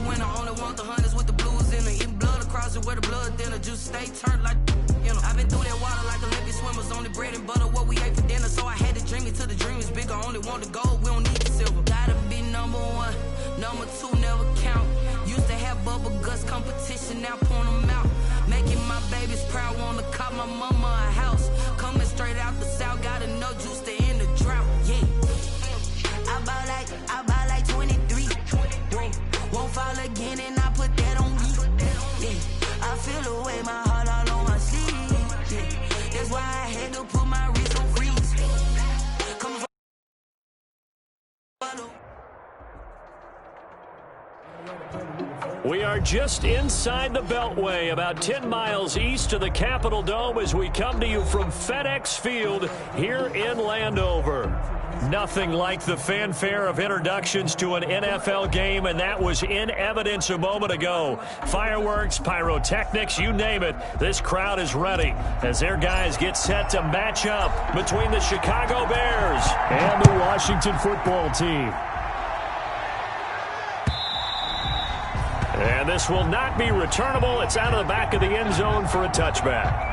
winner. Only want the hunters with the blues in her. Eating blood across it where the blood dinner. Juice stay turned like, you know. I've been through that water like Olympic swimmers. Only bread and butter, what we ate for dinner. So I had to dream it till the dream is bigger. Only want the gold, we don't need the silver. Gotta be number one, number two never count. Used to have bubble guts competition, now point them out. Making my babies proud, wanna cop my mama a house. Coming straight out the south, gotta know juice to end the drought. Yeah. I bought like 23. Won't fall again and I put that on me. Yeah. I feel the way, my heart all on my sleeve. Yeah. That's why I had to put my wrist on freeze. Come from We are just inside the Beltway, about 10 miles east of the Capitol Dome as we come to you from FedEx Field here in Landover. Nothing like the fanfare of introductions to an NFL game, and that was in evidence a moment ago. Fireworks, pyrotechnics, you name it. This crowd is ready as their guys get set to match up between the Chicago Bears and the Washington football team. And this will not be returnable. It's out of the back of the end zone for a touchback.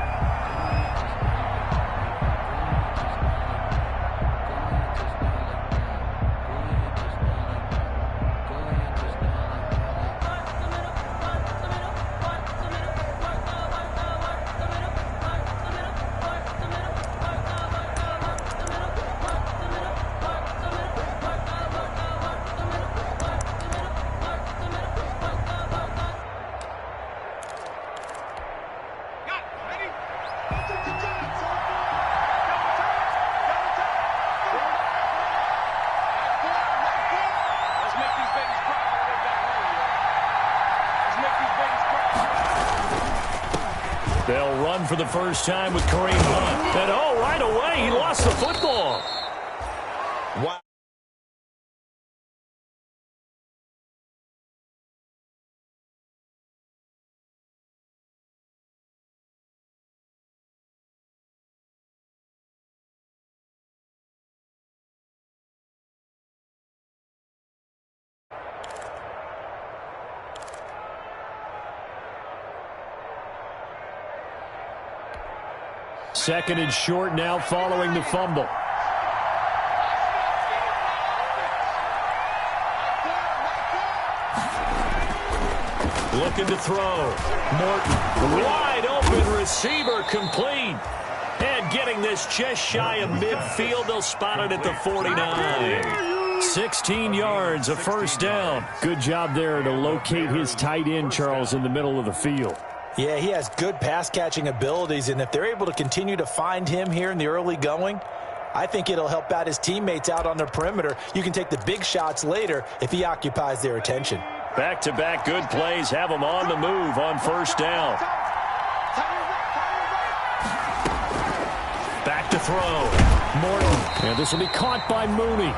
They'll run for the first time with Kareem Hunt. And oh, right away, he lost the football. Wow. Second and short now following the fumble. Looking to throw. Morton, wide open receiver, complete. And getting this just shy of midfield. They'll spot it at the 49. 16 yards, a first down. Good job there to locate his tight end, Charles, in the middle of the field. Yeah, he has good pass-catching abilities, and if they're able to continue to find him here in the early going, I think it'll help out his teammates out on their perimeter. You can take the big shots later if he occupies their attention. Back-to-back good plays have him on the move on first down. Back to throw. Morton. And this will be caught by Mooney.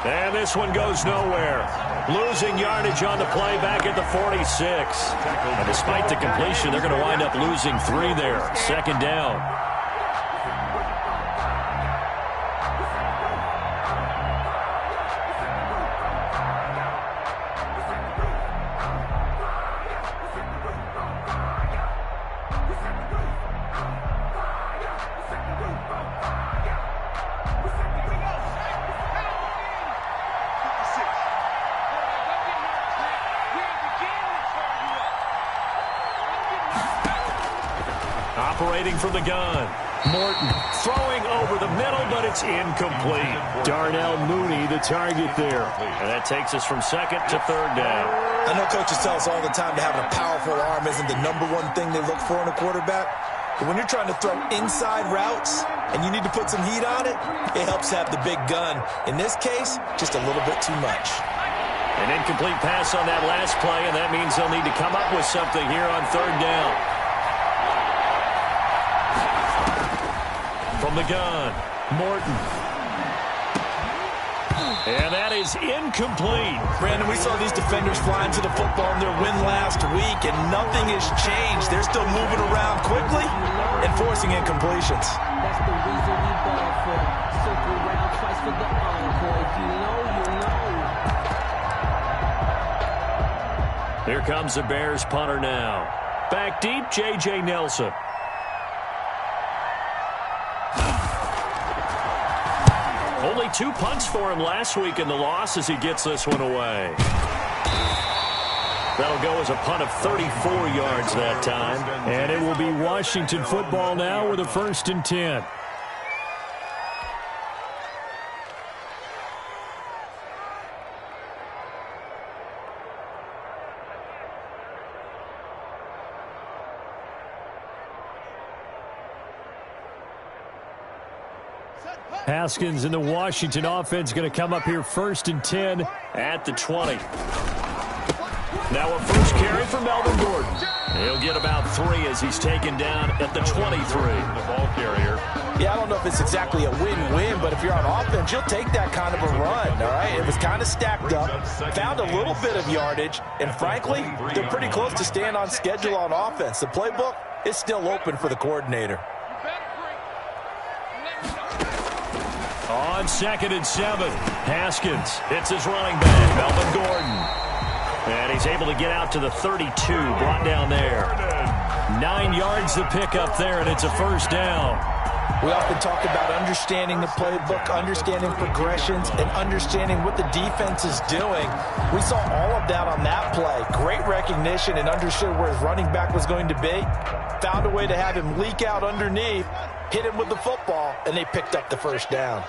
And this one goes nowhere. Losing yardage on the play back at the 46. And despite the completion, they're going to wind up losing 3 there. Second down. Operating from the gun. Morton throwing over the middle, but it's incomplete. Darnell Mooney, the target there. And that takes us from second to third down. I know coaches tell us all the time that having a powerful arm isn't the number one thing they look for in a quarterback. But when you're trying to throw inside routes and you need to put some heat on it, it helps have the big gun. In this case, just a little bit too much. An incomplete pass on that last play, and that means they'll need to come up with something here on third down. From the gun, Morton. And that is incomplete. Brandon, we saw these defenders flying to the football in their win last week, and nothing has changed. They're still moving around quickly and forcing incompletions. That's the reason we ball for. Circle around twice for the encore. If you know, you know. Here comes the Bears punter now. Back deep, J.J. Nelson. Only 2 punts for him last week in the loss as he gets this one away. That'll go as a punt of 34 yards that time. And it will be Washington football now with a 1st and 10. Haskins and the Washington offense going to come up here 1st and 10 at the 20. Now a first carry for Melvin Gordon. He'll get about 3 as he's taken down at the 23. The ball carrier. Yeah, I don't know if it's exactly a win-win, but if you're on offense, you'll take that kind of a run, all right? It was kind of stacked up, found a little bit of yardage, and frankly, they're pretty close to staying on schedule on offense. The playbook is still open for the coordinator. On 2nd and 7, Haskins hits his running back, Melvin Gordon. And he's able to get out to the 32, brought down there. 9 yards to pick up there, and it's a 1st down. We often talk about understanding the playbook, understanding progressions, and understanding what the defense is doing. We saw all of that on that play. Great recognition and understood where his running back was going to be. Found a way to have him leak out underneath, hit him with the football, and they picked up the 1st down.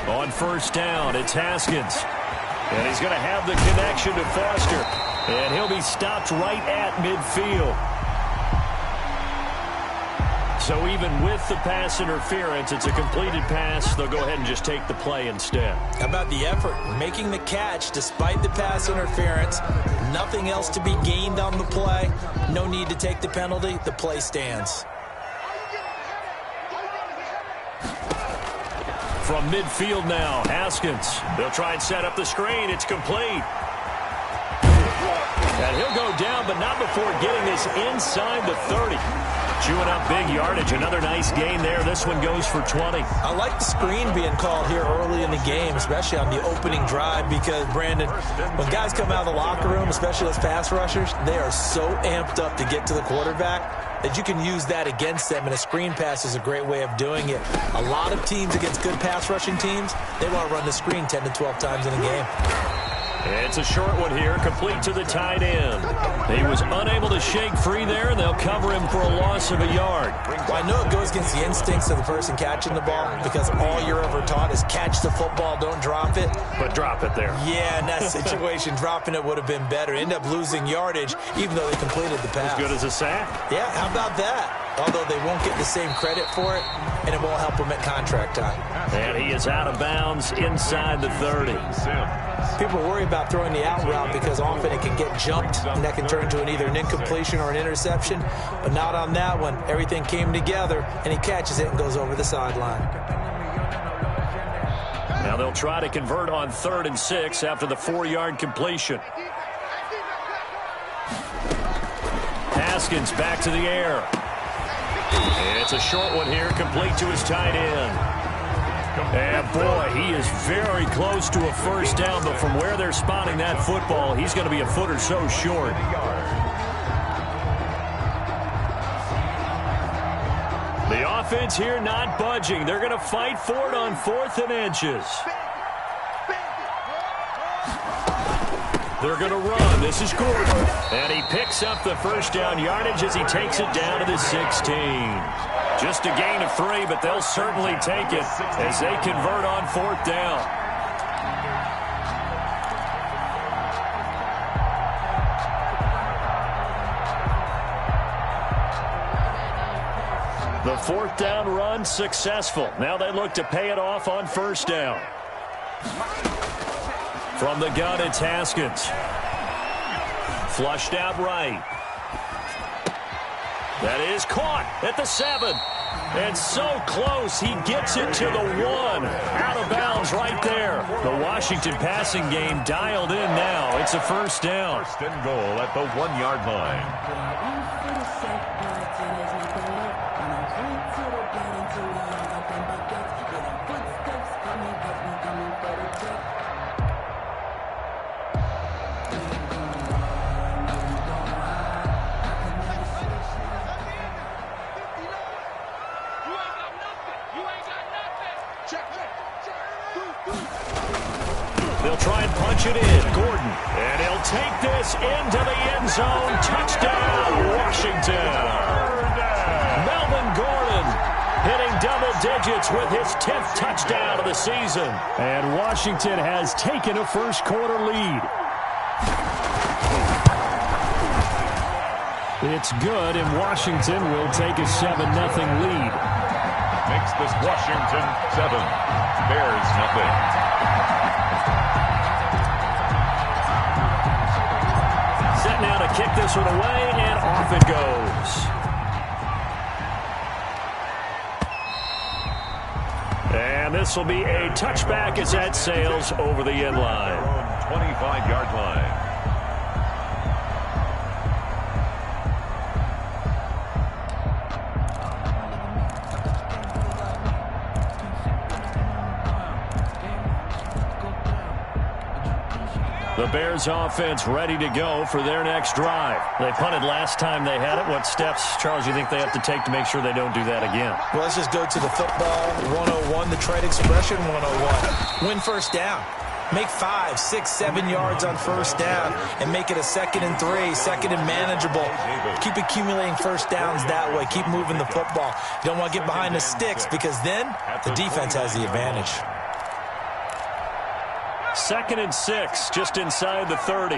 On 1st down, it's Haskins. And he's going to have the connection to Foster. And he'll be stopped right at midfield. So even with the pass interference, it's a completed pass. They'll go ahead and just take the play instead. How about the effort? Making the catch despite the pass interference. Nothing else to be gained on the play. No need to take the penalty. The play stands. From midfield now, Haskins. They'll try and set up the screen. It's complete. And he'll go down, but not before getting this inside the 30. Chewing up big yardage. Another nice gain there. This one goes for 20. I like the screen being called here early in the game, especially on the opening drive, because, Brandon, when guys come out of the locker room, especially those pass rushers, they are so amped up to get to the quarterback that you can use that against them, and a screen pass is a great way of doing it. A lot of teams against good pass rushing teams, they want to run the screen 10 to 12 times in a game. It's a short one here, complete to the tight end. He was unable to shake free there, and they'll cover him for a loss of a yard. Well, I know it goes against the instincts of the person catching the ball, because all you're ever taught is catch the football, don't drop it. But drop it there. Yeah, in that situation, dropping it would have been better. End up losing yardage, even though they completed the pass. As good as a sack. Yeah, how about that? Although they won't get the same credit for it, and it won't help them at contract time. And he is out of bounds inside the 30. People worry about throwing the out route because often it can get jumped, and that can turn into either an incompletion or an interception. But not on that one. Everything came together, and he catches it and goes over the sideline. Now they'll try to convert on 3rd and 6 after the 4-yard completion. Haskins back to the air. It's a short one here, complete to his tight end. And boy, he is very close to a 1st down, but from where they're spotting that football, he's going to be a foot or so short. The offense here not budging. They're going to fight for it on 4th and inches. They're going to run. This is Gordon. And he picks up the 1st down yardage as he takes it down to the 16. Just a gain of 3, but they'll certainly take it as they convert on 4th down. The 4th down run successful. Now they look to pay it off on 1st down. From the gun, it's Haskins. Flushed out right. That is caught at the 7. And so close, he gets it to the 1. Out of bounds right there. The Washington passing game dialed in now. It's a 1st down. 1st and goal at the 1-yard line. They'll try and punch it in. Gordon. And he'll take this into the end zone. Touchdown, Washington. Melvin Gordon hitting double digits with his 10th touchdown of the season. And Washington has taken a first-quarter lead. It's good, and Washington will take a 7-0 lead. Makes this Washington 7. Bears nothing. Set now to kick this one away, and off it goes. And this will be a touchback as that sails over the end line. 25-yard line. The Bears offense ready to go for their next drive. They punted last time they had it. What steps, Charles, you think they have to take to make sure they don't do that again? Well, let's just go to the football 101, the trade expression 101. Win first down. Make 5, 6, 7 yards on first down and make it a 2nd and 3, 2nd and manageable. Keep accumulating first downs that way. Keep moving the football. You don't want to get behind the sticks because then the defense has the advantage. 2nd and 6, just inside the 30.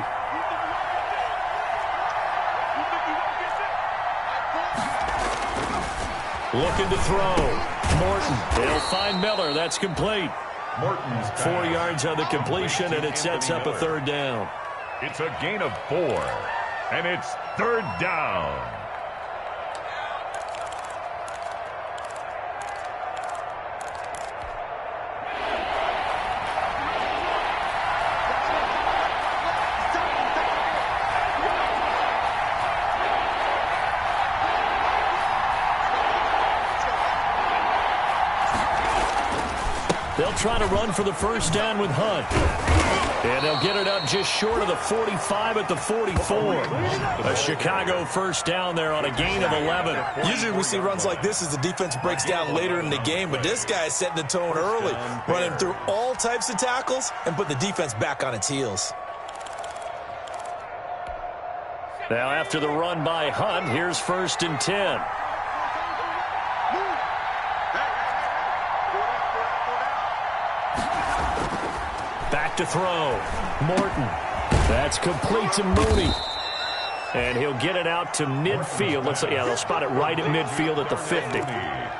Looking to throw. Morton. They'll find Miller. That's complete. Morton's 4 yards on the completion, and it sets up a 3rd down. It's a gain of 4, and it's 3rd down. They'll try to run for the first down with Hunt. And they'll get it up just short of the 45 at the 44. A Chicago first down there on a gain of 11. Usually we see runs like this as the defense breaks down later in the game, but this guy is setting the tone early, running through all types of tackles and put the defense back on its heels. Now after the run by Hunt, here's 1st and 10. Back to throw. Morton. That's complete to Mooney. And he'll get it out to midfield. They'll spot it right at midfield at the 50.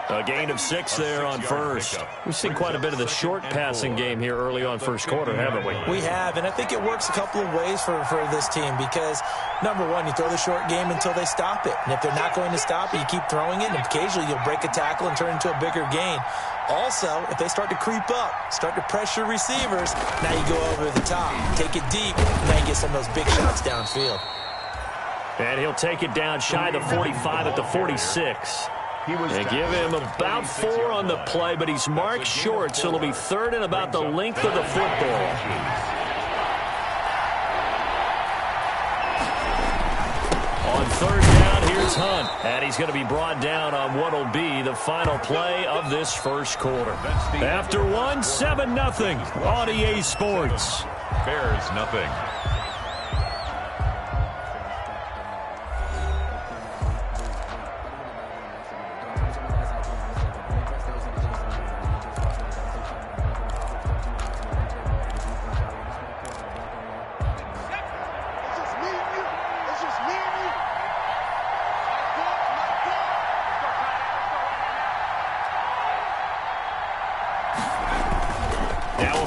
A gain of 6 there on first. We've seen quite a bit of the short passing game here early on first quarter, haven't we? We have, and I think it works a couple of ways for this team because, number one, you throw the short game until they stop it. And if they're not going to stop it, you keep throwing it, and occasionally you'll break a tackle and turn it into a bigger gain. Also, if they start to creep up, start to pressure receivers, now you go over the top, take it deep, now you get some of those big shots downfield. And he'll take it down shy of the 45 at the 46. They give him about 4 on the play, but he's marked short, so it'll be 3rd and about the length of the football. On 3rd down, here's Hunt. And he's going to be brought down on what will be the final play of this first quarter. After one, 7-0 on EA Sports. Bears nothing.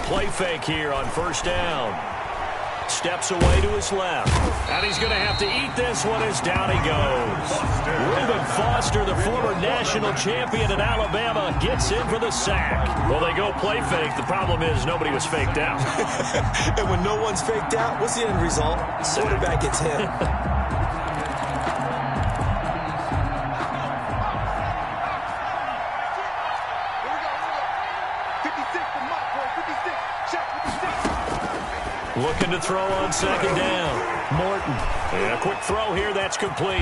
Play fake here on 1st down. Steps away to his left. And he's going to have to eat this one as down he goes. Reuben Foster, the former national champion in Alabama, gets in for the sack. Well, they go play fake. The problem is nobody was faked out. And when no one's faked out, what's the end result? Quarterback gets hit. Looking to throw on 2nd down. Morton. And a quick throw here. That's complete.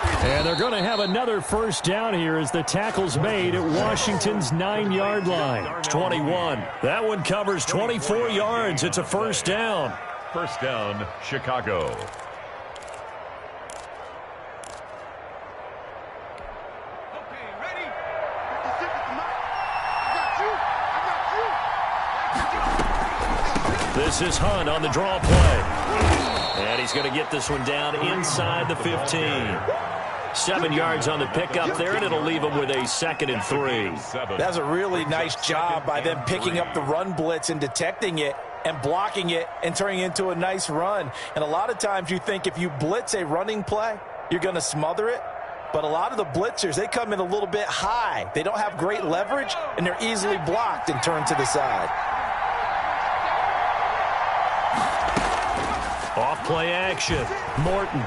And they're going to have another first down here as the tackle's made at Washington's 9-yard line. 21. That one covers 24 yards. It's a first down. First down, Chicago. Okay, ready? I got you. This is Hunt on the draw play. And he's going to get this one down inside the 15. 7 yards on the pickup there, and it'll leave him with a 2nd and 3. That's a really nice job by them picking up the run blitz and detecting it and blocking it and turning it into a nice run. And a lot of times you think if you blitz a running play, you're going to smother it. But a lot of the blitzers, they come in a little bit high. They don't have great leverage, and they're easily blocked and turned to the side. Off play action. Morton.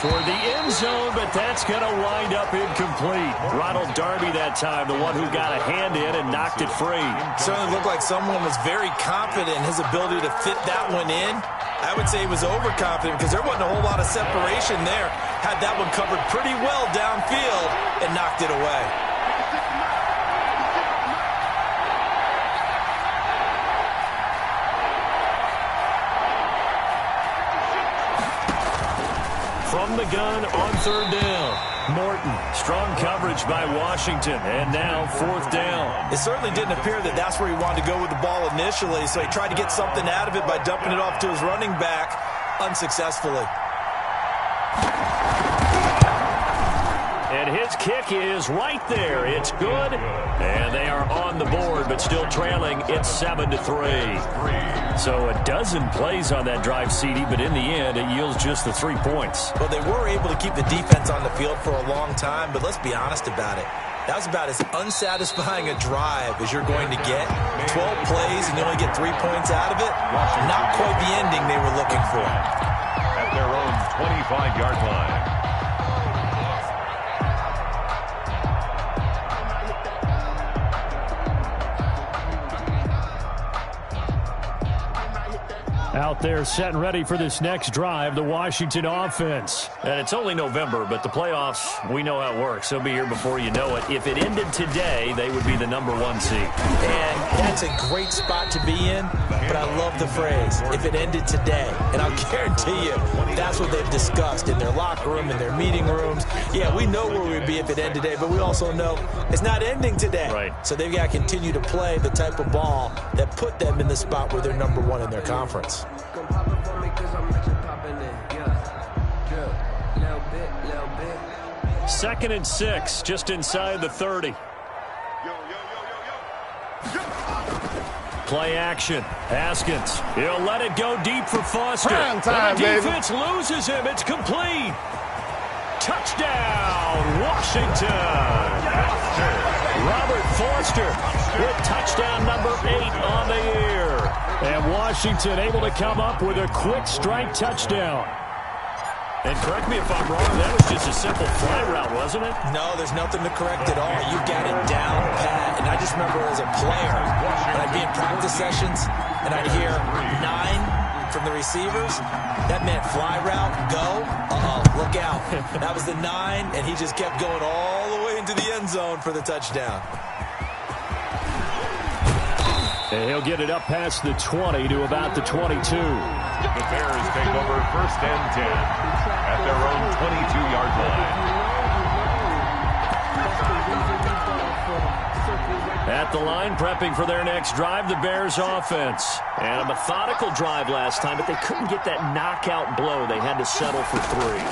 Toward the end zone, but that's going to wind up incomplete. Ronald Darby that time, the one who got a hand in and knocked it free. Certainly looked like someone was very confident in his ability to fit that one in. I would say he was overconfident because there wasn't a whole lot of separation there. Had that one covered pretty well downfield and knocked it away. From the gun on 3rd down. Morton, strong coverage by Washington, and now 4th down. It certainly didn't appear that that's where he wanted to go with the ball initially, so he tried to get something out of it by dumping it off to his running back unsuccessfully. And his kick is right there. It's good, and they are on the board, but still trailing. It's 7-3. So a dozen plays on that drive, CD, but in the end, it yields just the 3 points. Well, they were able to keep the defense on the field for a long time, but let's be honest about it. That was about as unsatisfying a drive as you're going to get. 12 plays and you only get 3 points out of it. Not quite the ending they were looking for. At their own 25-yard line. Out there set and ready for this next drive, the Washington offense. And it's only November, but the playoffs, we know how it works. They'll be here before you know it. If it ended today, they would be the #1 seed. And that's a great spot to be in, but I love the phrase, if it ended today. And I'll guarantee you, that's what they've discussed in their locker room, in their meeting rooms. Yeah, we know where we'd be if it ended today, but we also know it's not ending today. Right. So they've got to continue to play the type of ball that put them in the spot where they're #1 in their conference. 2nd and 6, just inside the 30. Play action. Haskins. He'll let it go deep for Foster. Prime time, and the defense loses him. It's complete. Touchdown, Washington. Robert Foster with touchdown #8 on the year. And Washington able to come up with a quick strike touchdown. And correct me if I'm wrong, that was just a simple fly route, wasn't it? No, there's nothing to correct at all. You got it down pat. And I just remember as a player, when I'd be in practice sessions and I'd hear 9 from the receivers, that meant fly route, go. Look out. That was the 9, and he just kept going all the way into the end zone for the touchdown. And he'll get it up past the 20 to about the 22. The Bears take over 1st and 10 at their own 22-yard line. At the line, prepping for their next drive, the Bears offense. And a methodical drive last time, but they couldn't get that knockout blow. They had to settle for 3.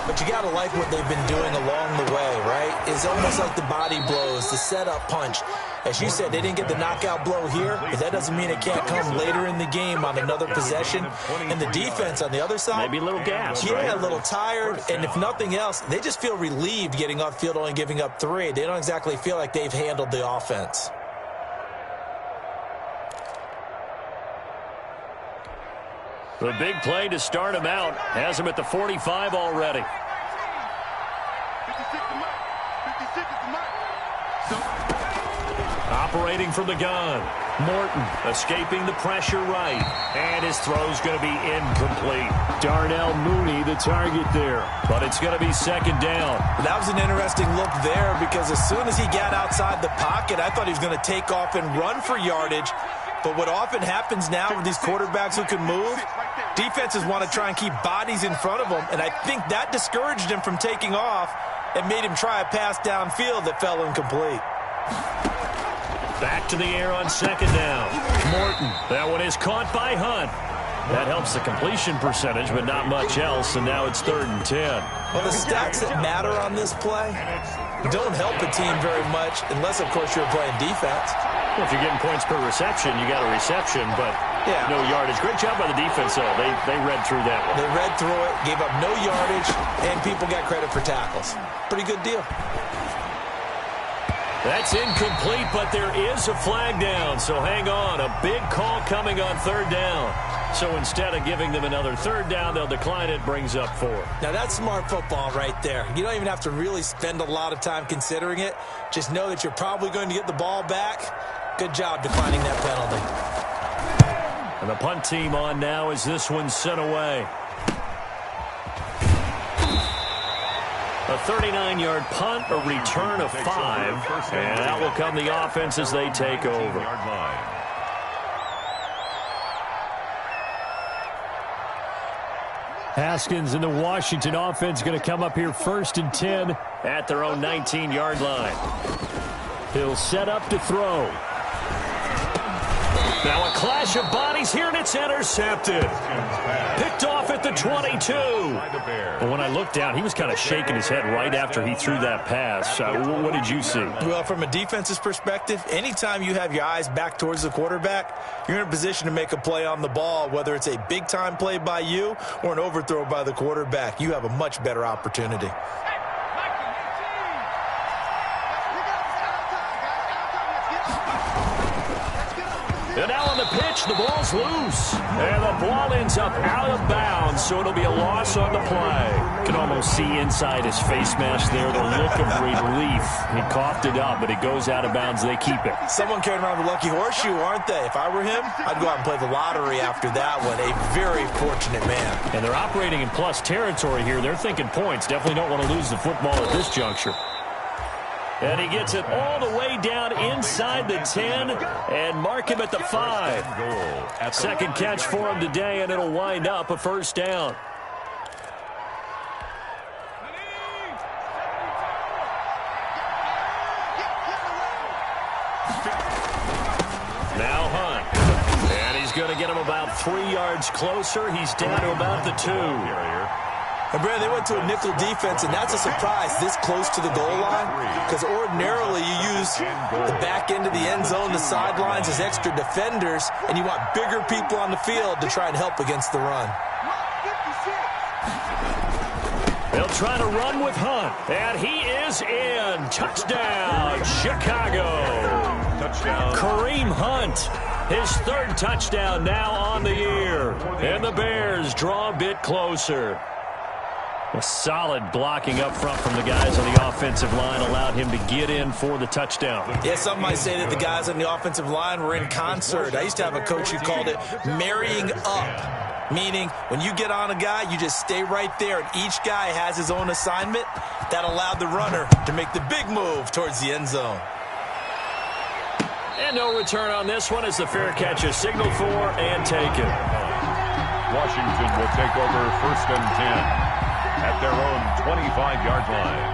But you got to like what they've been doing along the way, right? It's almost like the body blows, the setup punch. As you said, they didn't get the knockout blow here, but that doesn't mean it can't come later in the game on another possession. And the defense on the other side, maybe a little gas, yeah, right? A little tired. And if nothing else, they just feel relieved getting upfield, only giving up 3. They don't exactly feel like they've handled the offense. The big play to start him out has him at the 45 already. Operating from the gun. Morton escaping the pressure right. And his throw's going to be incomplete. Darnell Mooney, the target there. But it's going to be second down. That was an interesting look there because as soon as he got outside the pocket, I thought he was going to take off and run for yardage. But what often happens now with these quarterbacks who can move, defenses want to try and keep bodies in front of them, and I think that discouraged him from taking off and made him try a pass downfield that fell incomplete. Back to the air on second down. Morton. That one is caught by Hunt. That helps the completion percentage, but not much else, and now it's 3rd and 10. Well, the stats that matter on this play don't help a team very much unless, of course, you're playing defense. Well, if you're getting points per reception, you got a reception, but no yardage. Great job by the defense, though. They read through that one. They read through it, gave up no yardage, and people got credit for tackles. Pretty good deal. That's incomplete, but there is a flag down, so hang on. A big call coming on 3rd down. So instead of giving them another 3rd down, they'll decline it, brings up 4. Now, that's smart football right there. You don't even have to really spend a lot of time considering it. Just know that you're probably going to get the ball back. Good job declining that penalty. And the punt team on now as this one's sent away. A 39-yard punt, a return of 5, and out will come the offense as they take over. Haskins and the Washington offense going to come up here 1st and 10 at their own 19-yard line. He'll set up to throw. Now a clash of bodies here, and it's intercepted. Picked off at the 22. But when I looked down, he was kind of shaking his head right after he threw that pass. What did you see? Well, from a defense's perspective, anytime you have your eyes back towards the quarterback, you're in a position to make a play on the ball, whether it's a big-time play by you or an overthrow by the quarterback. You have a much better opportunity. And now on the pitch, the ball's loose. And the ball ends up out of bounds, so it'll be a loss on the play. You can almost see inside his face mask there the look of relief. He coughed it up, but it goes out of bounds. They keep it. Someone carrying around the lucky horseshoe, aren't they? If I were him, I'd go out and play the lottery after that one. A very fortunate man. And they're operating in plus territory here. They're thinking points. Definitely don't want to lose the football at this juncture. And he gets it all the way down inside the 10 and mark him at the 5. Second catch for him today, and it'll wind up a 1st down. Now Hunt. And he's going to get him about 3 yards closer. He's down to about the 2. And, Brad, they went to a nickel defense, and that's a surprise this close to the goal line because ordinarily you use the back end of the end zone, the sidelines as extra defenders, and you want bigger people on the field to try and help against the run. They'll try to run with Hunt, and he is in. Touchdown, Chicago. Touchdown. Kareem Hunt, his 3rd touchdown now on the year. And the Bears draw a bit closer. A solid blocking up front from the guys on the offensive line allowed him to get in for the touchdown. Yeah, some might say that the guys on the offensive line were in concert. I used to have a coach who called it marrying up, meaning when you get on a guy, you just stay right there, and each guy has his own assignment. That allowed the runner to make the big move towards the end zone. And no return on this one as the fair catch is signaled for and taken. Washington will take over 1st and 10. At their own 25-yard line.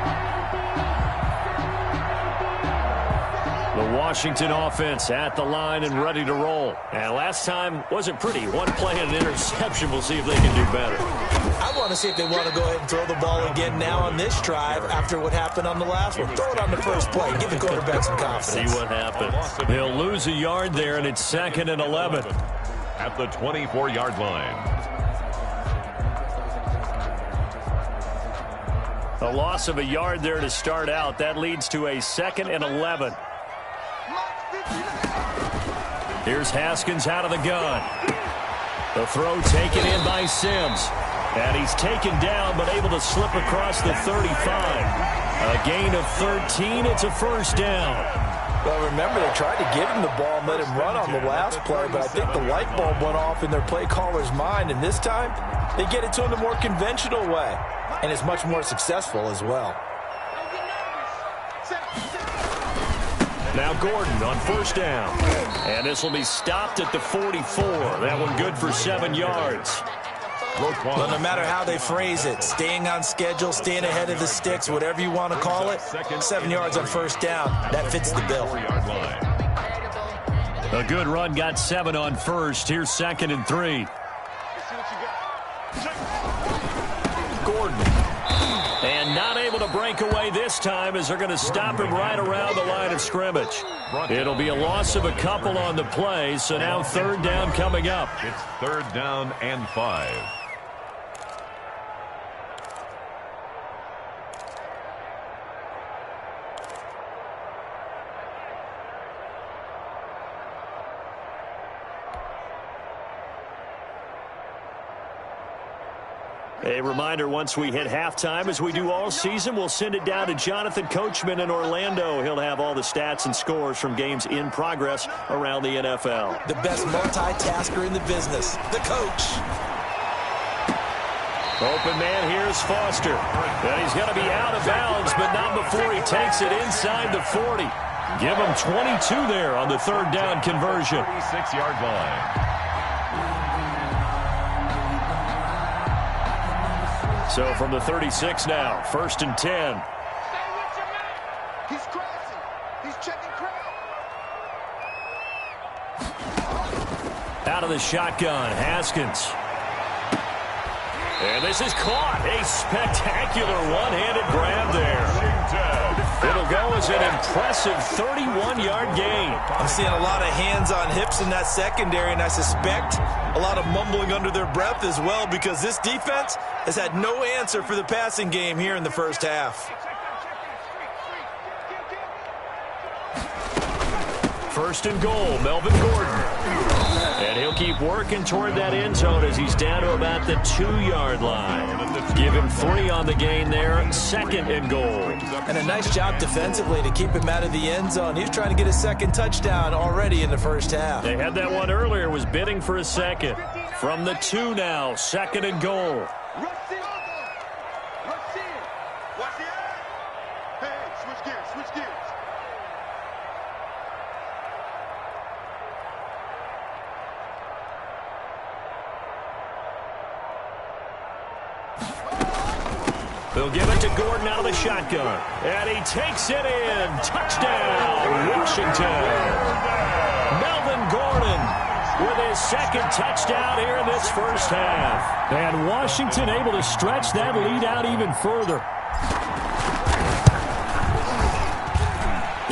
The Washington offense at the line and ready to roll. And last time wasn't pretty. One play and an interception. We'll see if they can do better. I want to see if they want to go ahead and throw the ball again now on this drive after what happened on the last one. Throw it on the first play. Give the quarterback some confidence. See what happens. They'll lose a yard there, and it's 2nd and 11. At the 24-yard line. A loss of a yard there to start out. That leads to a 2nd and 11. Here's Haskins out of the gun. The throw taken in by Sims. And he's taken down but able to slip across the 35. A gain of 13. It's a 1st down. Well, remember, they tried to give him the ball and let him run on the last play, but I think the light bulb went off in their play caller's mind, and this time they get it to him the more conventional way, and it's much more successful as well. Now Gordon on first down. And this will be stopped at the 44. That one good for 7 yards. Well, no matter how they phrase it, staying on schedule, staying ahead of the sticks, whatever you want to call it, 7 yards on first down, that fits the bill. A good run got 7 on first. Here's 2nd and 3. Gordon. And not able to break away this time as they're going to stop him right around the line of scrimmage. It'll be a loss of a couple on the play, so now 3rd down coming up. It's 3rd down and 5. A reminder, once we hit halftime, as we do all season, we'll send it down to Jonathan Coachman in Orlando. He'll have all the stats and scores from games in progress around the NFL. The best multitasker in the business, the coach. Open man, here's Foster. And he's going to be out of bounds, but not before he takes it inside the 40. Give him 22 there on the 3rd down conversion. 36-yard line. So from the 36 now, 1st and 10. Stay with your man. He's crossing. He's checking crowd. Out of the shotgun, Haskins. And this is caught. A spectacular one-handed grab there. It'll go as an impressive 31-yard gain. I'm seeing a lot of hands on hips in that secondary, and I suspect a lot of mumbling under their breath as well, because this defense has had no answer for the passing game here in the first half. 1st and goal, Melvin Gordon. And he'll keep working toward that end zone as he's down to about the 2-yard line. Give him 3 on the gain there, 2nd and goal. And a nice job defensively to keep him out of the end zone. He's trying to get a 2nd touchdown already in the first half. They had that one earlier, was bidding for a 2nd. From the 2 now, 2nd and goal. Rush in. Rush in. Watch the eye. Hey, switch gears. Switch gears. They'll give it to Gordon out of the shotgun. And he takes it in. Touchdown, Washington. Melvin Gordon with his 2nd touchdown here in this first half. And Washington able to stretch that lead out even further.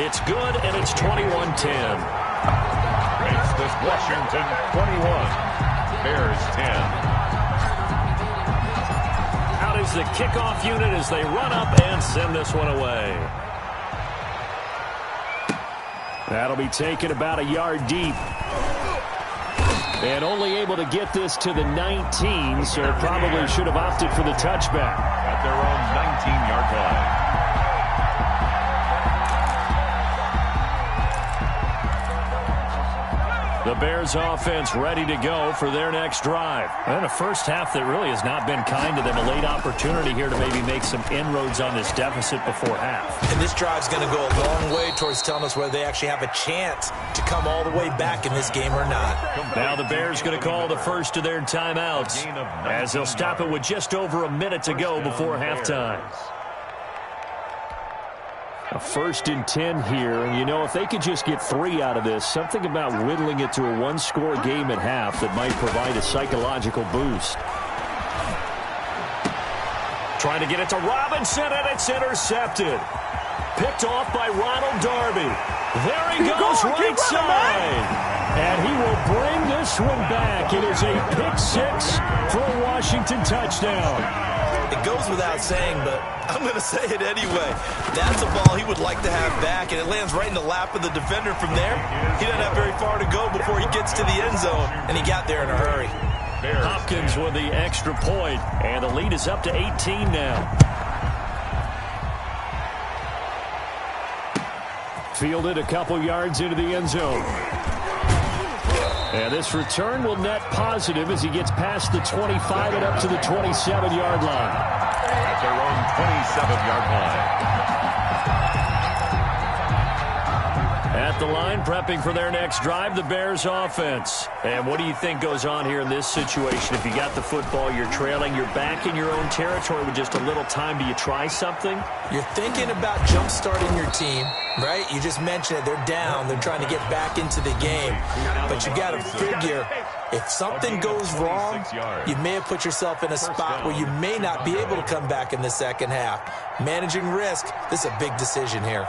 It's good, and it's 21-10. Makes this Washington 21. Bears 10. Out is the kickoff unit as they run up and send this one away. That'll be taken about a yard deep. And only able to get this to the 19, so probably should have opted for the touchback. At their own 19-yard line. The Bears offense ready to go for their next drive. And a first half that really has not been kind to them. A late opportunity here to maybe make some inroads on this deficit before half. And this drive's going to go a long way towards telling us whether they actually have a chance to come all the way back in this game or not. Now the Bears going to call the first of their timeouts as they'll stop it with just over a minute to go before halftime. A 1st and 10 here, and you know, if they could just get 3 out of this, something about whittling it to a 1-score game at half that might provide a psychological boost. Trying to get it to Robinson, and it's intercepted. Picked off by Ronald Darby. There he goes, right side. And he will bring this one back. It is a pick-6 for a Washington touchdown. It goes without saying, but I'm going to say it anyway. That's a ball he would like to have back, and it lands right in the lap of the defender from there. He doesn't have very far to go before he gets to the end zone, and he got there in a hurry. Hopkins with the extra point, and the lead is up to 18 now. Fielded a couple yards into the end zone. And this return will net positive as he gets past the 25 and up to the 27-yard line. At their own 27-yard line. At the line, prepping for their next drive, the Bears offense. And what do you think goes on here in this situation? If you got the football, you're trailing, you're back in your own territory with just a little time. Do you try something? You're thinking about jump-starting your team, right? You just mentioned it. They're down. They're trying to get back into the game. But you got to figure, if something goes wrong, you may have put yourself in a spot where you may not be able to come back in the second half. Managing risk, this is a big decision here.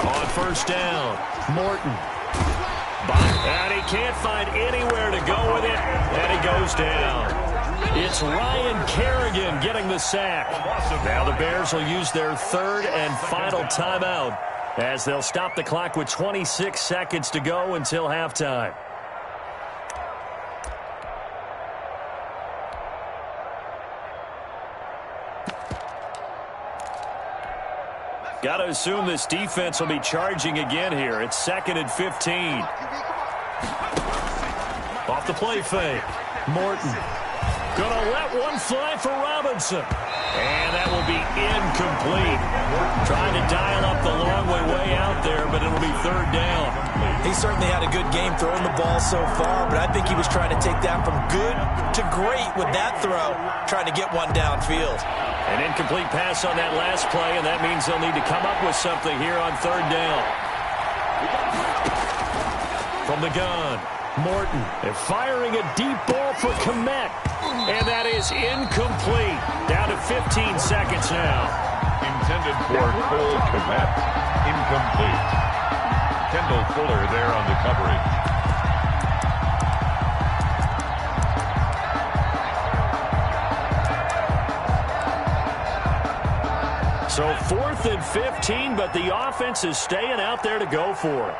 On first down, Morton. And he can't find anywhere to go with it, and he goes down. It's Ryan Kerrigan getting the sack. Now the Bears will use their third and final timeout as they'll stop the clock with 26 seconds to go until halftime. Got to assume this defense will be charging again here. It's 2nd and 15. Off the play fake. Morton. Gonna let one fly for Robinson. And that will be incomplete. Trying to dial up the long way out there, but it'll be third down. He certainly had a good game throwing the ball so far, but I think he was trying to take that from good to great with that throw, trying to get one downfield. An incomplete pass on that last play, and that means they'll need to come up with something here on third down. From the gun, Morton. They're firing a deep ball for Kmet, and that is incomplete. Down to 15 seconds now. Intended for Cole Kmet. Incomplete. Kendall Fuller there on the coverage. So 4th and 15, but the offense is staying out there to go for it.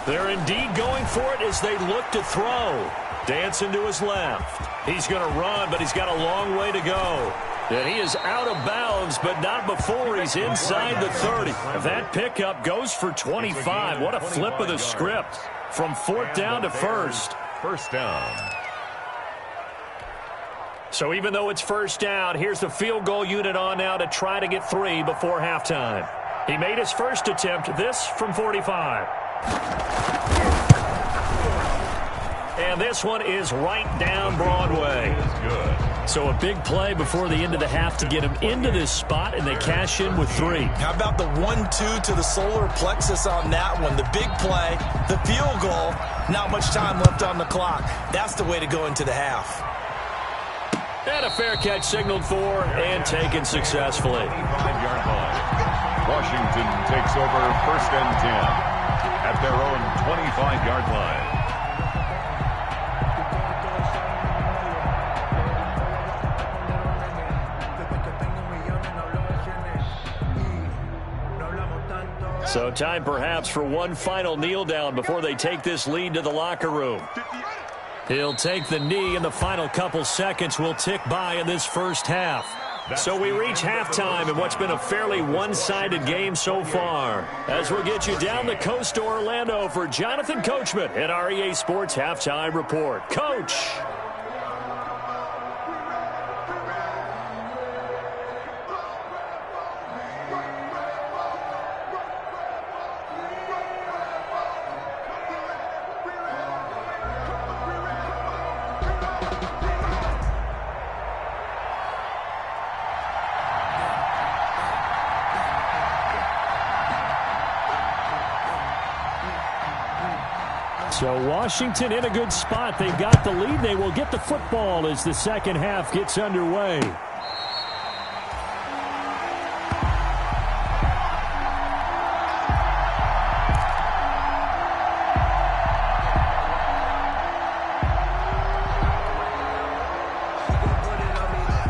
They're indeed going for it as they look to throw. Dancing to his left. He's going to run, but he's got a long way to go. And he is out of bounds, but not before he's inside the 30. That pickup goes for 25. What a flip of the script. From 4th down to 1st. First down. So even though it's first down, here's the field goal unit on now to try to get 3 before halftime. He made his first attempt, this from 45. And this one is right down Broadway. Good. So a big play before the end of the half to get him into this spot, and they cash in with 3. How about the 1-2 to the solar plexus on that one? The big play, the field goal, not much time left on the clock. That's the way to go into the half. And a fair catch signaled for and taken successfully. 25-yard line. Washington takes over 1st and 10 at their own 25-yard line. So time perhaps for one final kneel down before they take this lead to the locker room. He'll take the knee, and the final couple seconds will tick by in this first half. So we reach halftime in what's been a fairly one-sided game so far. As we'll get you down the coast to Orlando for Jonathan Coachman at REA Sports Halftime Report. Coach! So Washington in a good spot. They've got the lead. They will get the football as the second half gets underway.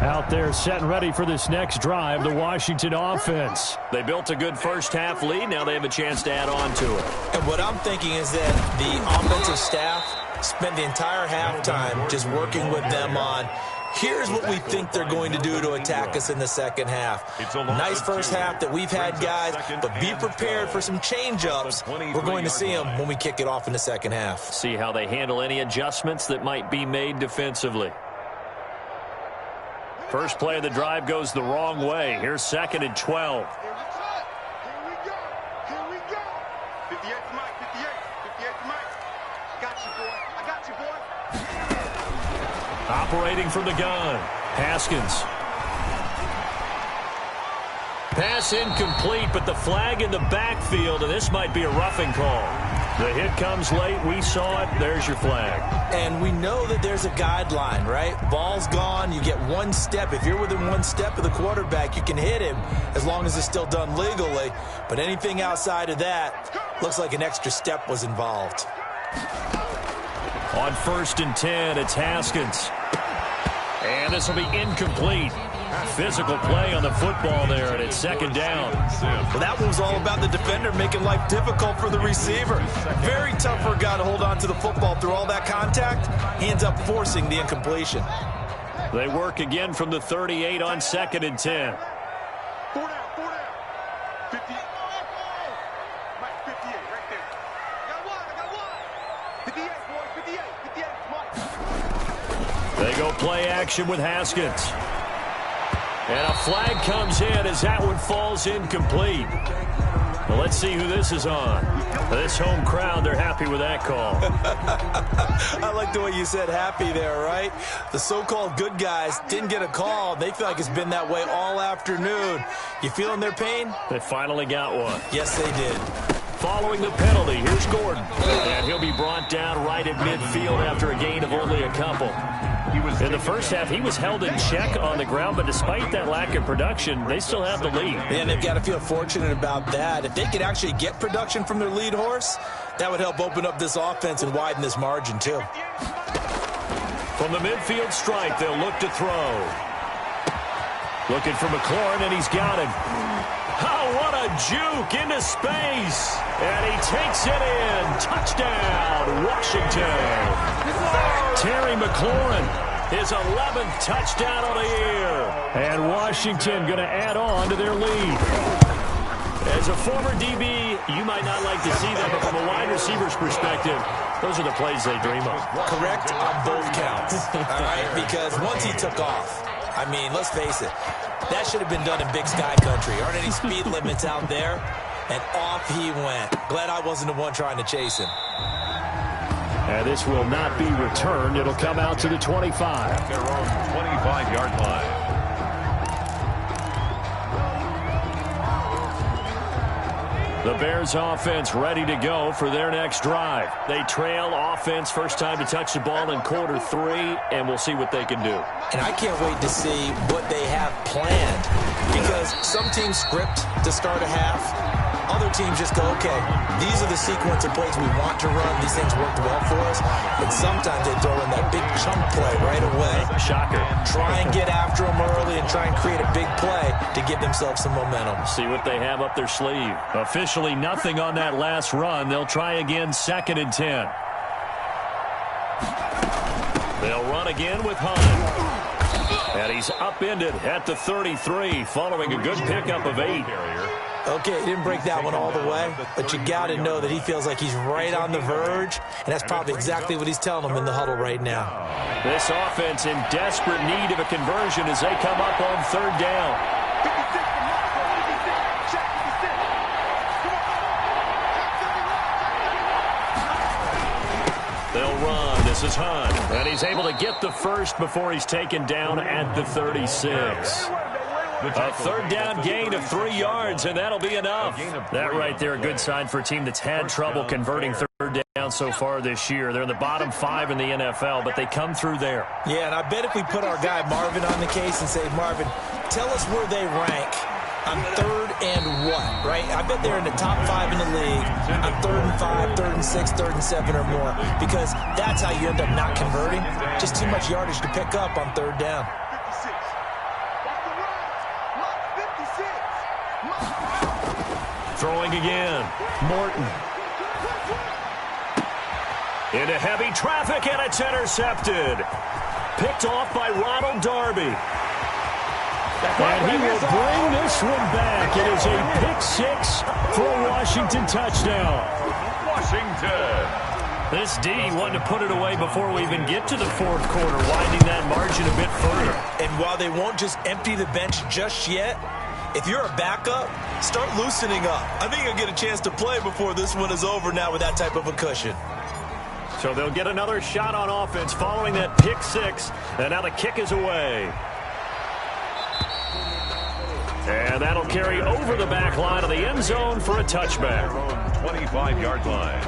Out there set and ready for this next drive, the Washington offense. They built a good first-half lead. Now they have a chance to add on to it. And what I'm thinking is that the offensive staff spent the entire halftime just working with them on, here's what we think they're going to do to attack us in the second half. Nice first half that we've had, guys, but be prepared for some change-ups. We're going to see them when we kick it off in the second half. See how they handle any adjustments that might be made defensively. First play of the drive goes the wrong way. Here's 2nd and 12. Here we go. Here we go. 58 to Mike. 58 to Mike. I got you, boy. Operating from the gun. Haskins. Pass incomplete, but the flag in the backfield, and this might be a roughing call. The hit comes late. We saw it. There's your flag. And we know that there's a guideline, right? Ball's gone. You get one step. If you're within one step of the quarterback, you can hit him as long as it's still done legally. But anything outside of that, looks like an extra step was involved. On 1st and 10, it's Haskins. And this will be incomplete. Physical play on the football there, and it's 2nd down. Well, that one was all about the defender making life difficult for the receiver. Very tough for a guy to hold on to the football through all that contact. He ends up forcing the incompletion. They work again from the 38 on 2nd and 10. 4 down. 58. Mike, 58, right there. I got one. 58, boy, 58, Mike. They go play action with Haskins. And a flag comes in as that one falls incomplete. Well, let's see who this is on. This home crowd, they're happy with that call. I like the way you said happy there, right? The so-called good guys didn't get a call. They feel like it's been that way all afternoon. You feeling their pain? They finally got one. Yes, they did. Following the penalty, here's Gordon. And he'll be brought down right at midfield after a gain of only a couple. In the first half, he was held in check on the ground, but despite that lack of production, they still have the lead. And they've got to feel fortunate about that. If they could actually get production from their lead horse, that would help open up this offense and widen this margin, too. From the midfield stripe, they'll look to throw. Looking for McLaurin, and he's got him. Oh, what a juke into space. And he takes it in. Touchdown, Washington. Terry McLaurin, his 11th touchdown of the year. And Washington going to add on to their lead. As a former DB, you might not like to see that, but from a wide receiver's perspective, those are the plays they dream of. Correct on both counts, all right? Because once he took off, I mean, let's face it, that should have been done in Big Sky Country. Aren't any speed limits out there? And off he went. Glad I wasn't the one trying to chase him. And this will not be returned. It'll come out to the 25. At their own 25-yard line. The Bears offense ready to go for their next drive. They trail offense first time to touch the ball in quarter 3, and we'll see what they can do. And I can't wait to see what they have planned. Because some teams script to start a half. Other teams just go, okay, these are the sequence of plays we want to run. These things worked well for us. And sometimes they throw in that big chunk play right away. Shocker. Try and get after them early and try and create a big play to give themselves some momentum. See what they have up their sleeve. Officially nothing on that last run. They'll try again 2nd and 10. They'll run again with Hunt. And he's upended at the 33 following a good pickup of 8. Okay, he didn't break that one all the way, but you got to know that he feels like he's right on the verge, and that's probably exactly what he's telling them in the huddle right now. This offense in desperate need of a conversion as they come up on 3rd down. They'll run. This is Hunt, and he's able to get the first before he's taken down at the 36. A 3rd down gain of 3 yards, and that'll be enough. That right there, a good sign for a team that's had trouble converting 3rd down so far this year. They're in the bottom 5 in the NFL, but they come through there. Yeah, and I bet if we put our guy Marvin on the case and say, Marvin, tell us where they rank on 3rd and what, right? I bet they're in the top 5 in the league on 3rd and 5, 3rd and 6, 3rd and 7 or more, because that's how you end up not converting. Just too much yardage to pick up on 3rd down. Throwing again. Morton. Into heavy traffic, and it's intercepted. Picked off by Ronald Darby. And he will bring this one back. It is a pick-6 for a Washington touchdown. Washington. This D wanted to put it away before we even get to the fourth quarter, winding that margin a bit further. And while they won't just empty the bench just yet, if you're a backup, start loosening up. I think you'll get a chance to play before this one is over now with that type of a cushion. So they'll get another shot on offense following that pick-6, and now the kick is away. And that'll carry over the back line of the end zone for a touchback. 25-yard line.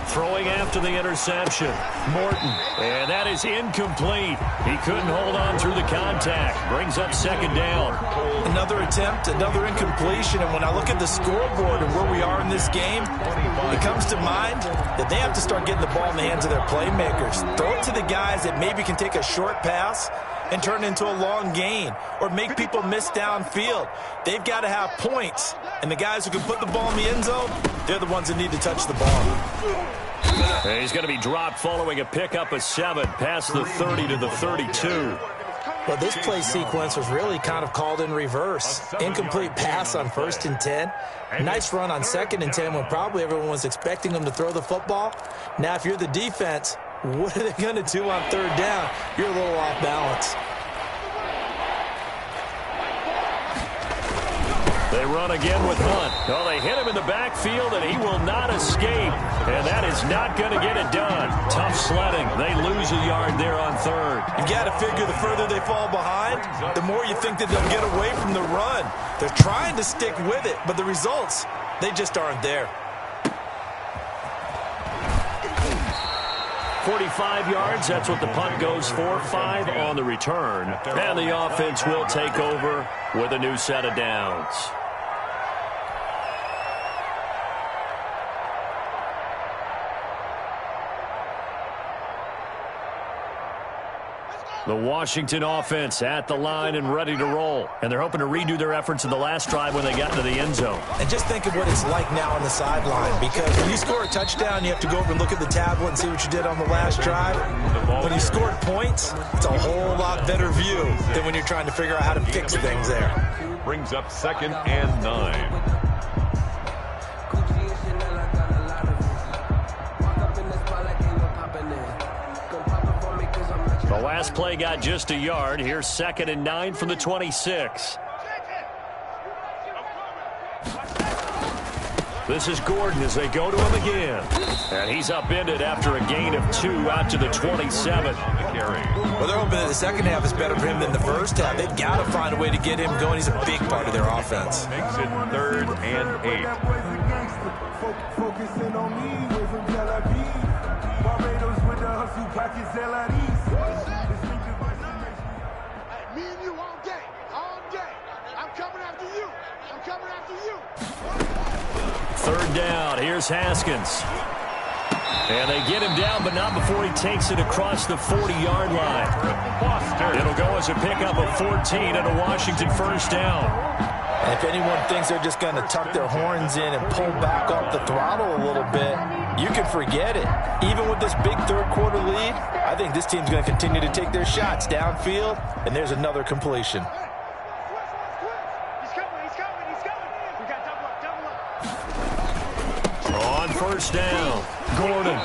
Throwing after the interception. Morton. And that is incomplete. He couldn't hold on through the contact. Brings up second down. Another attempt, another incompletion. And when I look at the scoreboard and where we are in this game, it comes to mind that they have to start getting the ball in the hands of their playmakers. Throw it to the guys that maybe can take a short pass and turn it into a long gain or make people miss downfield. They've got to have points. And the guys who can put the ball in the end zone, they're the ones that need to touch the ball. And he's going to be dropped following a pickup of 7 past the 30 to the 32. Well, this play sequence was really kind of called in reverse. Incomplete pass on 1st and 10. Nice run on 2nd and 10 when probably everyone was expecting them to throw the football. Now, if you're the defense, what are they going to do on 3rd down? You're a little off balance. They run again with Hunt. Oh, they hit him in the backfield, and he will not escape. And that is not going to get it done. Tough sledding. They lose a yard there on 3rd. You got to figure the further they fall behind, the more you think that they'll get away from the run. They're trying to stick with it, but the results, they just aren't there. 45 yards, that's what the punt goes for. 5 on the return. And the offense will take over with a new set of downs. The Washington offense at the line and ready to roll. And they're hoping to redo their efforts in the last drive when they got into the end zone. And just think of what it's like now on the sideline, because when you score a touchdown, you have to go over and look at the tablet and see what you did on the last drive. When you scored points, it's a whole lot better view than when you're trying to figure out how to fix things there. Brings up 2nd and 9. The last play got just a yard. Here's 2nd and 9 from the 26. This is Gordon as they go to him again. And he's upended after a gain of 2 out to the 27. Well, they're hoping that the second half is better for him than the first half. They've got to find a way to get him going. He's a big part of their offense. Makes it 3rd and 8. Focusing on me, way from Tel Aviv. Barbados with the hustle pockets, me and you all day, all day. I'm coming after you. I'm coming after you. 3rd down. Here's Haskins. And they get him down, but not before he takes it across the 40-yard line. It'll go as a pickup of 14 and a Washington 1st down. And if anyone thinks they're just going to tuck their horns in and pull back off the throttle a little bit, you can forget it. Even with this big 3rd quarter lead, I think this team's going to continue to take their shots downfield, and there's another completion. He's coming. We got double up. On 1st down, Gordon.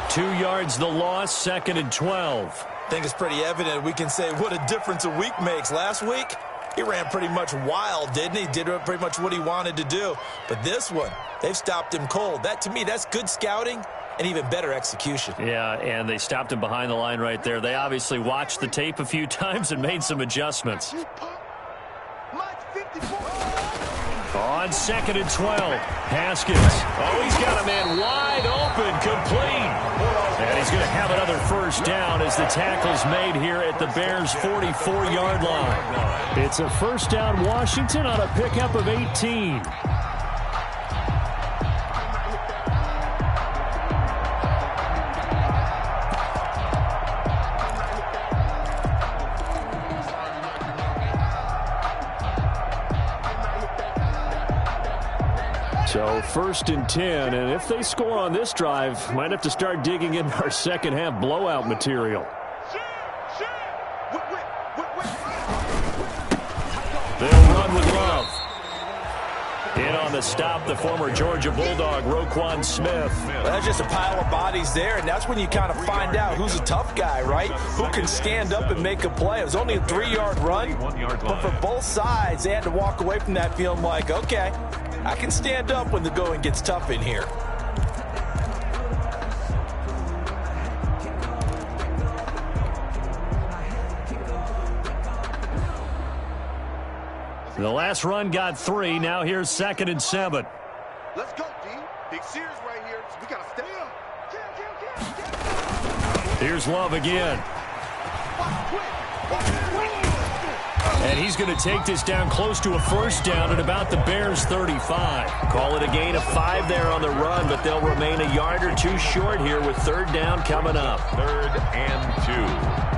2 yards the loss, 2nd and 12. I think it's pretty evident. We can say what a difference a week makes. Last week, he ran pretty much wild, didn't he? Did pretty much what he wanted to do. But this one, they've stopped him cold. That, to me, that's good scouting and even better execution. Yeah, and they stopped him behind the line right there. They obviously watched the tape a few times and made some adjustments. On 2nd and 12, Haskins. Oh, he's got a man wide open, complete. And he's going to have another 1st down as the tackle's made here at the Bears' 44-yard line. It's a 1st down Washington on a pickup of 18. So 1st and 10, and if they score on this drive, might have to start digging in our second half blowout material. They'll run with Love. In on the stop, the former Georgia Bulldog, Roquan Smith. Well, that's just a pile of bodies there, and that's when you kind of find out who's a tough guy, right? Who can stand up and make a play. It was only a 3-yard run, but for both sides, they had to walk away from that feeling like, okay, I can stand up when the going gets tough in here. The last run got 3. Now here's 2nd and 7. Let's go, D. Big Sears right here. We got to stay up. Here's Love again. And he's going to take this down close to a 1st down at about the Bears' 35. Call it a gain of 5 there on the run, but they'll remain a yard or 2 short here with 3rd down coming up. 3rd and 2.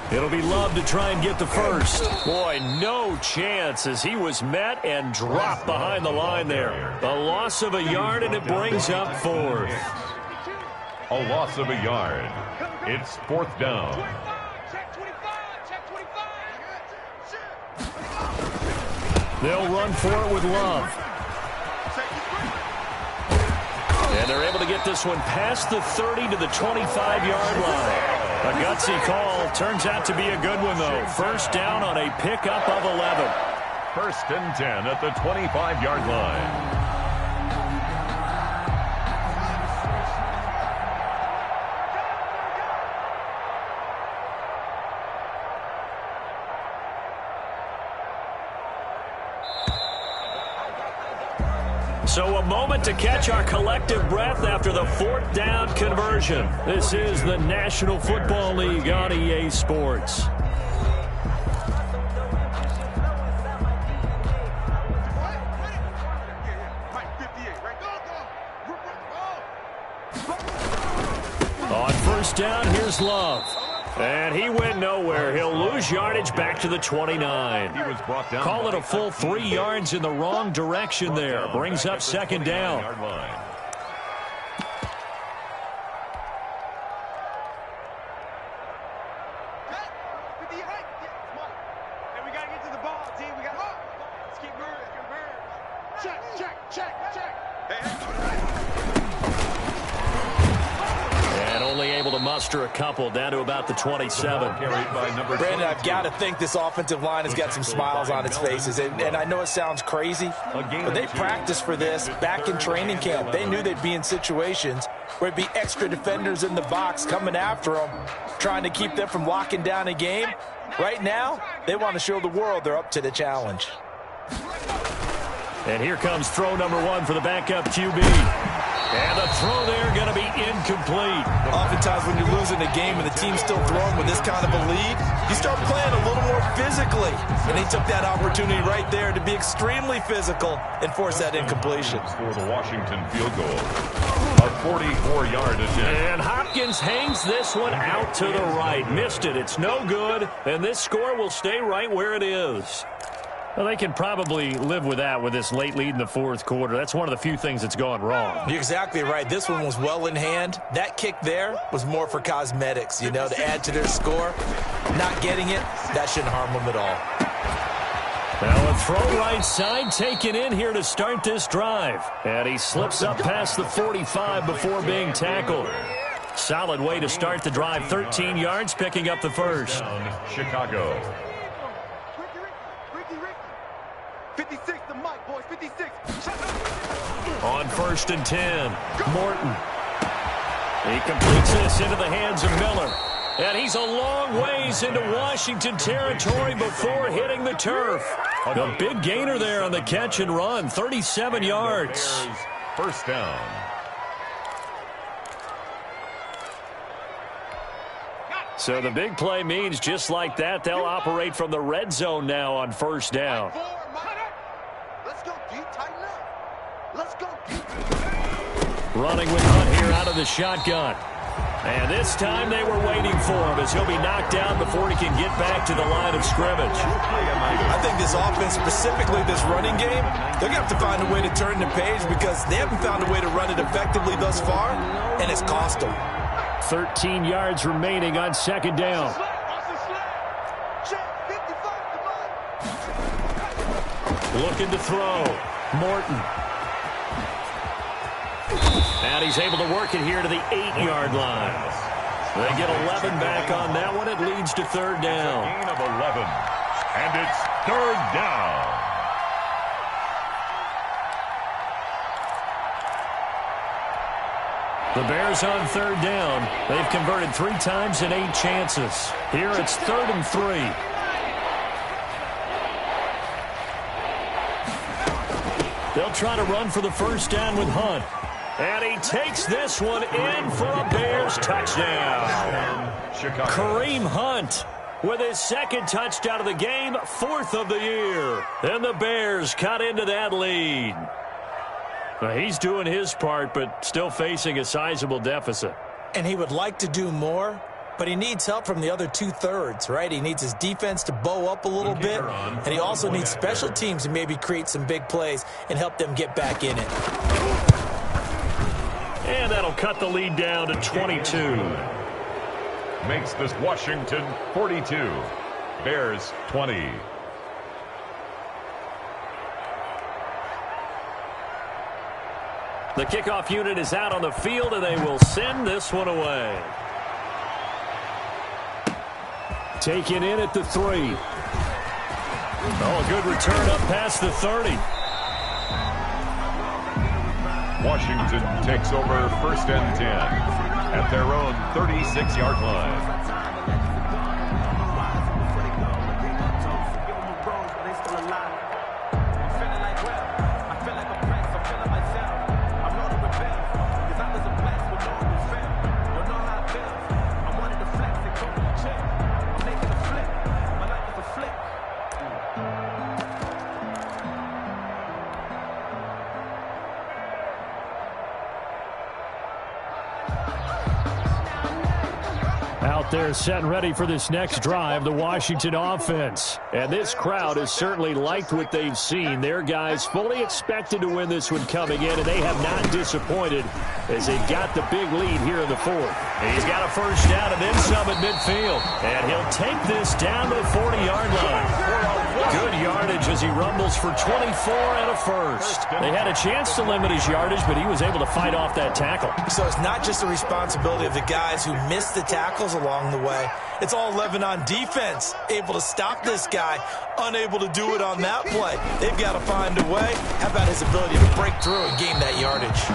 It'll be Love to try and get the 1st. Boy, no chance as he was met and dropped behind the line there. A loss of a yard, and it brings up 4th. A loss of a yard. It's 4th down. They'll run for it with Love. And they're able to get this one past the 30 to the 25-yard line. A gutsy call. Turns out to be a good one, though. 1st down on a pickup of 11. 1st and 10 at the 25-yard line. So a moment to catch our collective breath after the 4th down conversion. This is the National Football League on EA Sports. On 1st down, here's Love. And he went nowhere. He'll lose yardage back to the 29. He was brought down. Call it a full 3 yards in the wrong direction there. Brings up 2nd down. Muster a couple down to about the 27. Brandon, I've got to think this offensive line has got some smiles on its faces. And I know it sounds crazy, but they practiced for this back in training camp. They knew they'd be in situations where it'd be extra defenders in the box coming after them, trying to keep them from locking down a game. Right now, they want to show the world they're up to the challenge. And here comes throw number 1 for the backup QB. And the throw there going to be incomplete. Oftentimes when you're losing a game and the team's still throwing with this kind of a lead, you start playing a little more physically. And they took that opportunity right there to be extremely physical and force that incompletion. For the Washington field goal. A 44-yard attempt. And Hopkins hangs this one out to the right. Missed it. It's no good. And this score will stay right where it is. Well, they can probably live with that with this late lead in the 4th quarter. That's one of the few things that's gone wrong. You're exactly right. This one was well in hand. That kick there was more for cosmetics, you know, to add to their score. Not getting it, that shouldn't harm them at all. Now a throw right side taken in here to start this drive. And he slips up past the 45 before being tackled. Solid way to start the drive. 13 yards, picking up the 1st. Chicago. 56, the mic, boys, 56. On 1st and 10, Morton. He completes this into the hands of Miller. And he's a long ways into Washington territory before hitting the turf. A big gainer there on the catch and run, 37 yards. 1st down. So the big play means just like that, they'll operate from the red zone now on 1st down. Let's go. Running with Hunt here out of the shotgun. And this time they were waiting for him as he'll be knocked down before he can get back to the line of scrimmage. I think this offense, specifically this running game, they're going to have to find a way to turn the page because they haven't found a way to run it effectively thus far, and it's cost them. 13 yards remaining on second down. Looking to throw. Morton. And he's able to work it here to the 8-yard line. They get 11 back on that one. It leads to third down. Gain of 11. And it's third down. The Bears on third down. They've converted 3 times in 8 chances. Here it's 3rd and 3. They'll try to run for the first down with Hunt. And he takes this one in for a Bears touchdown. Kareem Hunt with his second touchdown of the game, 4th of the year. And the Bears cut into that lead. Well, he's doing his part, but still facing a sizable deficit. And he would like to do more, but he needs help from the other 2/3, right? He needs his defense to bow up a little bit, and he also needs special teams to maybe create some big plays and help them get back in it. And that'll cut the lead down to 22. Makes this Washington 42. Bears 20. The kickoff unit is out on the field, and they will send this one away. Taken in at the 3. Oh, a good return up past the 30. Washington takes over 1st and 10 at their own 36-yard line. They're set and ready for this next drive, the Washington offense. And this crowd has certainly liked what they've seen. Their guys fully expected to win this one coming in, and they have not disappointed as they've got the big lead here in the 4th. He's got a first down and then some at midfield. And he'll take this down to the 40-yard line. Good yardage as he rumbles for 24 and a first. They had a chance to limit his yardage, but he was able to fight off that tackle. So it's not just the responsibility of the guys who missed the tackles along the way. It's all 11 on defense, able to stop this guy, unable to do it on that play. They've got to find a way. How about his ability to break through and gain that yardage?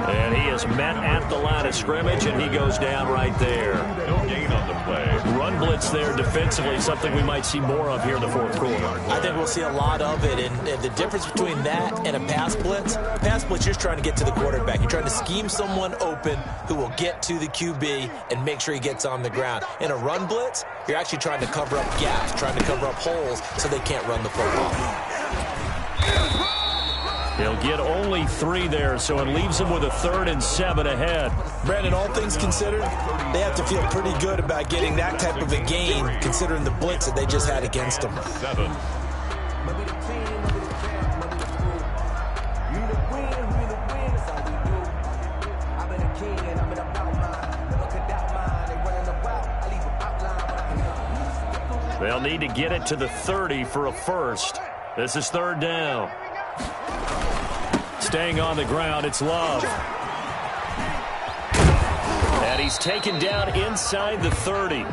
And he is met at the line of scrimmage, and he goes down right there. No gain on the play. Run blitz there defensively, something we might see more of here in the 4th quarter. I think we'll see a lot of it, and the difference between that and a pass blitz, you're just trying to get to the quarterback. You're trying to scheme someone open who will get to the QB and make sure he gets on the ground. In a run blitz, you're actually trying to cover up gaps, trying to cover up holes so they can't run the football. He'll get only 3 there, so it leaves him with a 3rd and 7 ahead. Brandon, all things considered, they have to feel pretty good about getting that type of a gain, considering the blitz that they just had against them. 7. They'll need to get it to the 30 for a first. This is 3rd down. Staying on the ground, it's Love. And he's taken down inside the 30.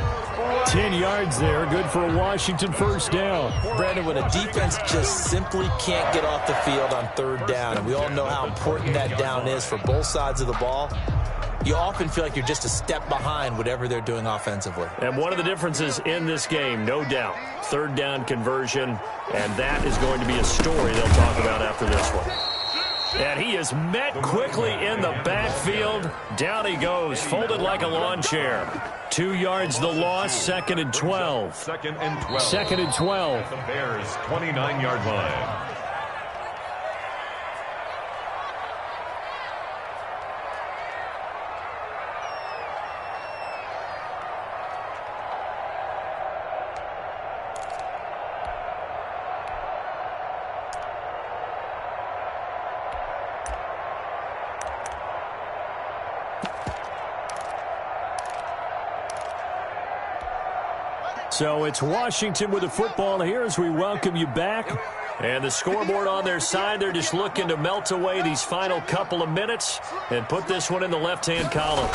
10 yards there, good for a Washington first down. Brandon, when a defense just simply can't get off the field on 3rd down, and we all know how important that down is for both sides of the ball, you often feel like you're just a step behind whatever they're doing offensively. And one of the differences in this game, no doubt, 3rd down conversion, and that is going to be a story they'll talk about after this one. And he is met quickly in the backfield. Down he goes, folded like a lawn chair. 2 yards the loss, 2nd and 12. 2nd and 12. 2nd and 12. The Bears' 29-yard line. So it's Washington with the football here as we welcome you back. And the scoreboard on their side, they're just looking to melt away these final couple of minutes and put this one in the left-hand column.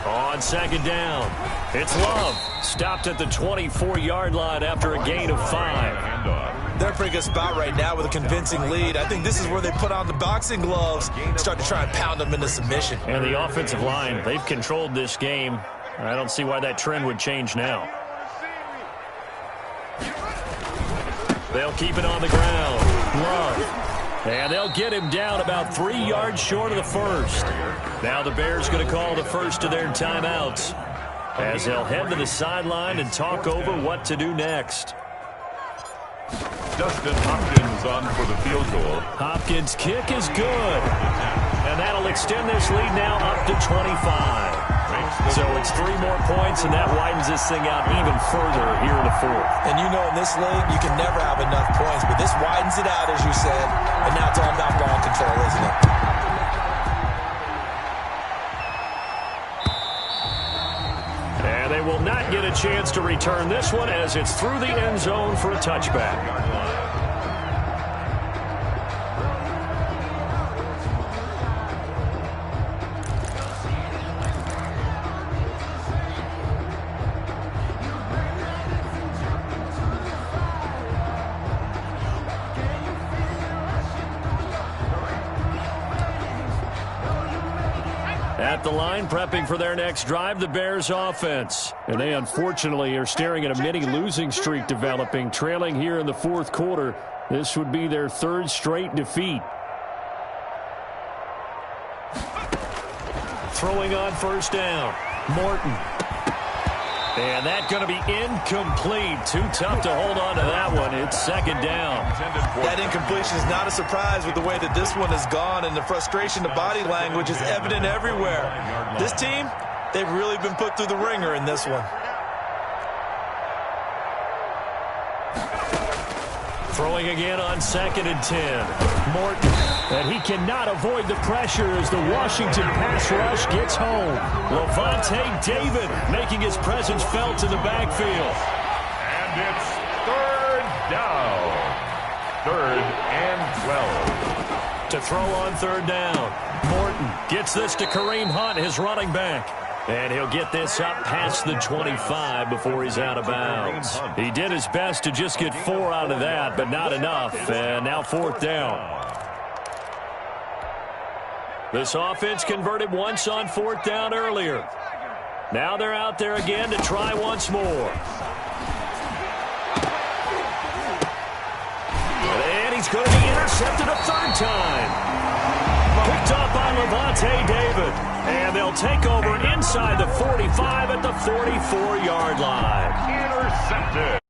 On second down, it's Love. Stopped at the 24-yard line after a gain of 5. They're in a pretty good spot right now with a convincing lead. I think this is where they put on the boxing gloves, start to try and pound them into submission. And the offensive line, they've controlled this game. I don't see why that trend would change now. They'll keep it on the ground. Love. And they'll get him down about 3 yards short of the first. Now the Bears going to call the first of their timeouts as they'll head to the sideline and talk over what to do next. Dustin Hopkins on for the field goal. Hopkins' kick is good. And that'll extend this lead now up to 25. So it's 3 more points, and that widens this thing out even further here in the fourth. And you know in this league, you can never have enough points, but this widens it out, as you said, and now it's all about ball control, isn't it? And they will not get a chance to return this one as it's through the end zone for a touchback. At the line, prepping for their next drive, the Bears offense. And they unfortunately are staring at a mini losing streak developing, trailing here in the fourth quarter. This would be their 3rd straight defeat. Throwing on first down, Morton. And that's going to be incomplete. Too tough to hold on to that one. It's second down. That incompletion is not a surprise with the way that this one has gone, and the frustration, the body language is evident everywhere. This team, they've really been put through the ringer in this one. Throwing again on 2nd and 10. Morton. And he cannot avoid the pressure as the Washington pass rush gets home. Levante David making his presence felt in the backfield. And it's 3rd down. 3rd and 12. To throw on 3rd down. Morton gets this to Kareem Hunt, his running back. And he'll get this up past the 25 before he's out of bounds. He did his best to just get 4 out of that, but not enough. And now 4th down. This offense converted once on 4th down earlier. Now they're out there again to try once more. And he's going to be intercepted a 3rd time. Picked up by Levante David. And they'll take over inside the 45 at the 44-yard line. Intercepted.